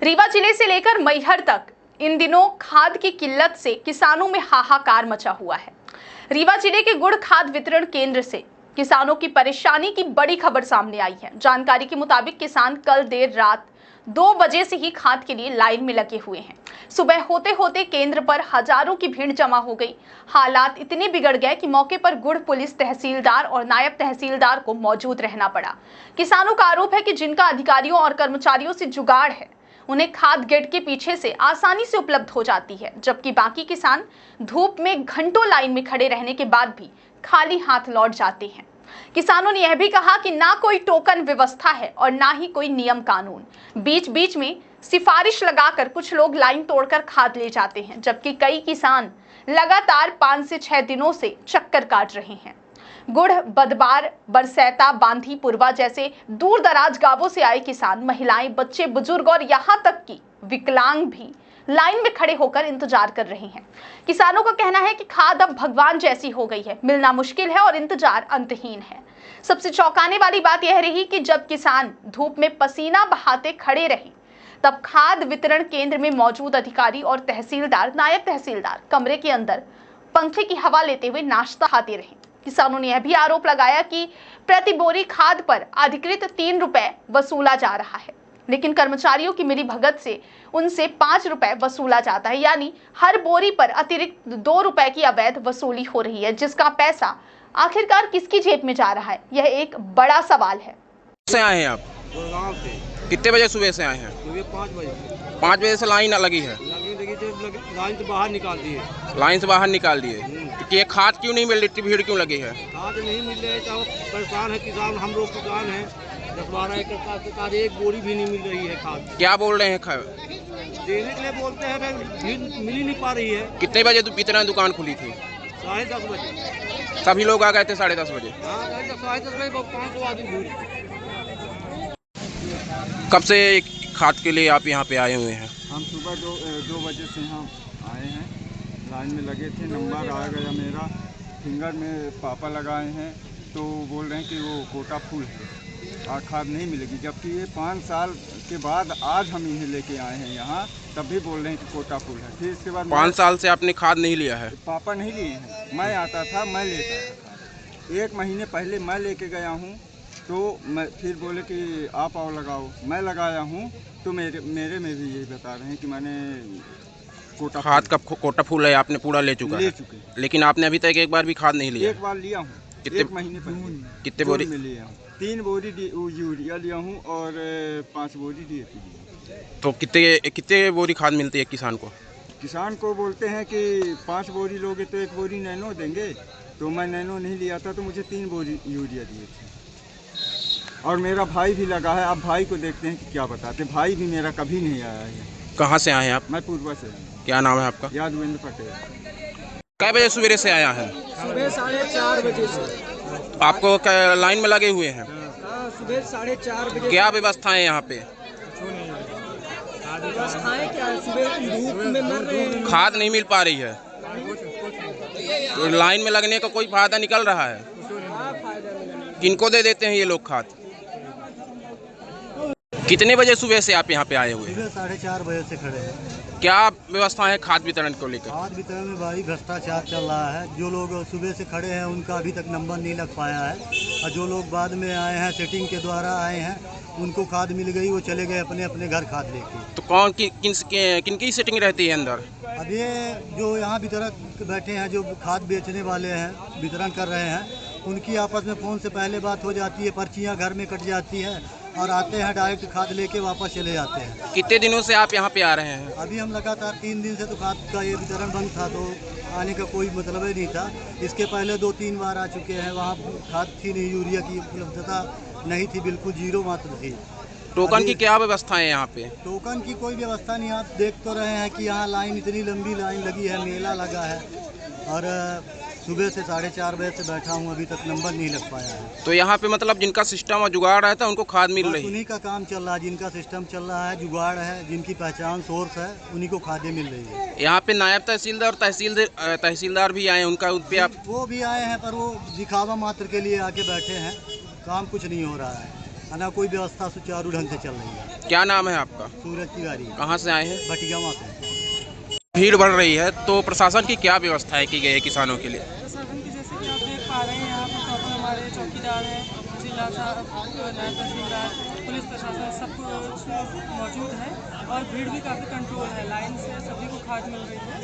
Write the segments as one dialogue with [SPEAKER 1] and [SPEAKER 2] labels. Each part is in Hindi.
[SPEAKER 1] रीवा जिले से लेकर मैहर तक इन दिनों खाद की किल्लत से किसानों में हाहाकार मचा हुआ है। रीवा जिले के गुड़ खाद वितरण केंद्र से किसानों की परेशानी की बड़ी खबर सामने आई है। जानकारी के मुताबिक किसान कल देर रात 2 बजे से ही खाद के लिए लाइन में लगे हुए हैं। सुबह होते होते केंद्र पर हजारों की भीड़ जमा हो गई। हालात इतने बिगड़ गए कि मौके पर गुड़ पुलिस, तहसीलदार और नायब तहसीलदार को मौजूद रहना पड़ा। किसानों का आरोप है कि जिनका अधिकारियों और कर्मचारियों से जुगाड़ है, उन्हें खाद गेट के पीछे से आसानी से उपलब्ध हो जाती है, जबकि बाकी किसान धूप में घंटों लाइन में खड़े रहने के बाद भी खाली हाथ लौट जाते हैं। किसानों ने यह भी कहा कि ना कोई टोकन व्यवस्था है और ना ही कोई नियम कानून। बीच बीच में सिफारिश लगाकर कुछ लोग लाइन तोड़कर खाद ले जाते हैं, जबकि कई किसान लगातार 5 से 6 दिनों से चक्कर काट रहे हैं। गुड़, बदबार, बरसैता, बांधी, पुरवा जैसे दूर दराज गांवों से आए किसान, महिलाएं, बच्चे, बुजुर्ग और यहाँ तक कि विकलांग भी लाइन में खड़े होकर इंतजार कर रहे हैं। किसानों का कहना है कि खाद अब भगवान जैसी हो गई है, मिलना मुश्किल है और इंतजार अंतहीन है। सबसे चौंकाने वाली बात यह रही कि जब किसान धूप में पसीना बहाते खड़े रहे, तब खाद वितरण केंद्र में मौजूद अधिकारी और तहसीलदार, नायब तहसीलदार कमरे के अंदर पंखे की हवा लेते हुए नाश्ता खाते रहे। किसानों ने यह भी आरोप लगाया कि प्रति बोरी खाद पर अधिकृत 3 रुपए वसूला जा रहा है, लेकिन कर्मचारियों की मिलीभगत से उनसे 5 रुपए वसूला जाता है, यानी हर बोरी पर अतिरिक्त 2 रुपए की अवैध वसूली हो रही है, जिसका पैसा आखिरकार किसकी जेब में जा रहा है, यह एक बड़ा सवाल है।
[SPEAKER 2] से आए हैं आप?
[SPEAKER 3] गुड़गांव से।
[SPEAKER 2] कितने बजे सुबह से आए हैं?
[SPEAKER 3] सुबह 5 बजे।
[SPEAKER 2] 5 बजे से लाइन लगी है?
[SPEAKER 3] लगी थी, लाइन से बाहर निकाल दिए।
[SPEAKER 2] लाइन से बाहर निकाल दिए तो ये खाद क्यों नहीं मिल रही? भीड़ क्यों लगी है?
[SPEAKER 3] खाद नहीं मिल रही है तो परेशान है किसान। हम लोग किसान हैं, 10-12 एकड़ का सरकार, एक बोरी भी नहीं मिल रही है खाद।
[SPEAKER 2] क्या बोल रहे हैं?
[SPEAKER 3] देने के लिए बोलते हैं, भीड़ मिल ही नहीं पा रही है।
[SPEAKER 2] कितने बजे इतना दुकान खुली थी?
[SPEAKER 3] 10:30 बजे।
[SPEAKER 2] सभी लोग आ गए थे 10:30 बजे?
[SPEAKER 3] हाँ, 10:30 बजे 500 आदमी भीड़।
[SPEAKER 2] कब से खाद के लिए आप यहाँ पे आए हुए हैं?
[SPEAKER 4] हम सुबह 2 बजे से यहाँ आए हैं, लाइन में लगे थे। नंबर आ गया मेरा, फिंगर में पापा लगाए हैं, तो बोल रहे हैं कि वो कोटा फुल है और खाद नहीं मिलेगी, जबकि ये 5 साल के बाद आज हम इन्हें लेके आए हैं यहाँ, तब भी बोल रहे हैं कि कोटा फुल है। फिर इसके बाद
[SPEAKER 2] 5 साल से आपने खाद नहीं लिया है?
[SPEAKER 4] पापा नहीं लिए हैं, मैं आता था, मैं लेता था। 1 महीने पहले मैं लेके गया हूँ, तो मैं फिर बोले कि आप आओ लगाओ। मैं लगाया हूँ तो मेरे में भी यही बता रहे हैं कि मैंने कोटा
[SPEAKER 2] खाद का कोटा फूल है, आपने पूरा ले चुके हैं, लेकिन आपने अभी तक एक बार भी खाद नहीं लिया?
[SPEAKER 4] 1 बार लिया हूँ, 1 महीने पहले।
[SPEAKER 2] कितने बोरी
[SPEAKER 4] में लिया हूँ? 3 बोरी यूरिया लिया हूँ और 5 बोरी DAP लिया।
[SPEAKER 2] तो कितने बोरी खाद मिलती है किसान को?
[SPEAKER 4] किसान को बोलते हैं कि 5 बोरी लोगे तो 1 बोरी नैनो देंगे, तो मैं नैनो नहीं लिया था, तो मुझे 3 बोरी यूरिया दिए थे। और मेरा भाई भी लगा है, अब भाई को देखते हैं कि क्या बताते। भाई भी मेरा कभी नहीं आया है।
[SPEAKER 2] कहाँ से आए हैं आप?
[SPEAKER 4] मैं पूर्वा से।
[SPEAKER 2] क्या नाम है आपका?
[SPEAKER 4] यादवेंद्र पटेल।
[SPEAKER 2] कै बजे सवेरे से आया है?
[SPEAKER 3] सुबह 4:30 बजे से।
[SPEAKER 2] आपको लाइन में लगे हुए हैं?
[SPEAKER 3] हाँ, सुबह 4:30 बजे।
[SPEAKER 2] क्या व्यवस्थाएं यहाँ पे?
[SPEAKER 3] व्यवस्थाएं क्या है? सुबह धूप में मर रहे हैं।
[SPEAKER 2] खाद नहीं मिल पा रही है, तो लाइन में लगने का कोई फायदा निकल रहा है? किनको दे देते हैं ये लोग खाद? कितने बजे सुबह से आप यहाँ पे आए हुए हैं?
[SPEAKER 5] सुबह 4:30 बजे से खड़े हैं।
[SPEAKER 2] क्या व्यवस्था है खाद वितरण को लेकर?
[SPEAKER 5] खाद वितरण में भारी भ्रष्टाचार चल रहा है। जो लोग सुबह से खड़े हैं उनका अभी तक नंबर नहीं लग पाया है, और जो लोग बाद में आए हैं, सेटिंग के द्वारा आए हैं, उनको खाद मिल गई, वो चले गए अपने अपने घर खाद लेके।
[SPEAKER 2] तो कौन किन की सेटिंग रहती है अंदर?
[SPEAKER 5] अब ये जो यहाँ वितरक बैठे हैं, जो खाद बेचने वाले हैं, वितरण कर रहे हैं, उनकी आपस में फ़ोन से पहले बात हो जाती है, पर्चियाँ घर में कट जाती है और आते हैं डायरेक्ट खाद लेके वापस चले जाते हैं।
[SPEAKER 2] कितने दिनों से आप यहाँ पे आ रहे हैं?
[SPEAKER 5] अभी हम लगातार 3 दिन से तो खाद का ये वितरण बंद था, तो आने का कोई मतलब ही नहीं था। इसके पहले 2-3 बार आ चुके हैं, वहाँ खाद थी नहीं, यूरिया की उपलब्धता नहीं थी, बिल्कुल जीरो मात्र थी।
[SPEAKER 2] टोकन की क्या व्यवस्था है यहाँ पे?
[SPEAKER 5] टोकन की कोई व्यवस्था नहीं। आप देख तो रहे हैं कि यहाँ लाइन, इतनी लंबी लाइन लगी है, मेला लगा है, और सुबह से 4:30 बजे से बैठा हूँ, अभी तक नंबर नहीं लग पाया है।
[SPEAKER 2] तो यहाँ पे मतलब जिनका सिस्टम और जुगाड़ रहता है उनको खाद मिल रही है?
[SPEAKER 5] उन्हीं का काम चल रहा है, जिनका सिस्टम चल रहा है, जुगाड़ है, जिनकी पहचान सोर्स है, उन्हीं को खादें मिल रही है।
[SPEAKER 2] यहाँ पे नायब तहसीलदार और तहसीलदार भी आए हैं, उनका उन पे आप?
[SPEAKER 5] वो भी आए हैं, पर वो दिखावा मात्र के लिए आके बैठे हैं, काम कुछ नहीं हो रहा है। और ना कोई व्यवस्था सुचारू ढंग से चल रही है।
[SPEAKER 2] क्या नाम है आपका?
[SPEAKER 5] सूरज तिवारी,
[SPEAKER 2] कहाँ से आए हैं?
[SPEAKER 5] भटियावा से।
[SPEAKER 2] भीड़ बढ़ रही है तो प्रशासन की क्या व्यवस्थाएं की गई है किसानों के लिए?
[SPEAKER 6] प्रशासन की जैसे कि आप देख पा रहे हैं यहाँ पर प्रॉपर हमारे चौकीदार हैं, जिला साहब, नायब तहसीलदार, पुलिस प्रशासन सब कुछ मौजूद है और भीड़ भी काफ़ी कंट्रोल है। लाइन से सभी को खाद मिल रही है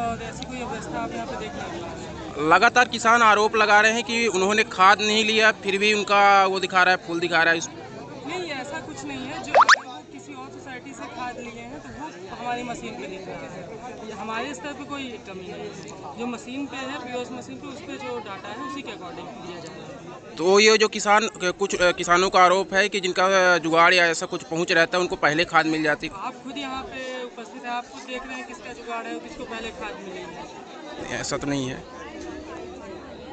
[SPEAKER 6] और ऐसी कोई व्यवस्था आप यहाँ पे देख नहीं पा रहे हैं।
[SPEAKER 2] लगातार किसान आरोप लगा रहे हैं कि उन्होंने खाद नहीं लिया फिर भी उनका वो दिखा रहा है, फूल दिखा रहा है।
[SPEAKER 6] नहीं, ऐसा कुछ नहीं है। जो अगर वो किसी और सोसाइटी से खाद लिए हैं तो वो हमारी मशीन पे दिख रहा है। ये हमारे स्तर पे कोई कमी नहीं है। जो मशीन पे है, पीओएस मशीन पे, उस पे जो डाटा है उसी के अकॉर्डिंग दिया जा रहा है।
[SPEAKER 2] तो ये जो कुछ किसानों का आरोप है कि जिनका जुगाड़ या ऐसा कुछ पहुंच रहता है उनको पहले खाद मिल जाती।
[SPEAKER 6] आप खुद यहाँ पे उपस्थित हैं, आप खुद देख रहे हैं किसका जुगाड़ है और किसको पहले खाद मिलेगी।
[SPEAKER 2] ऐसा तो नहीं है।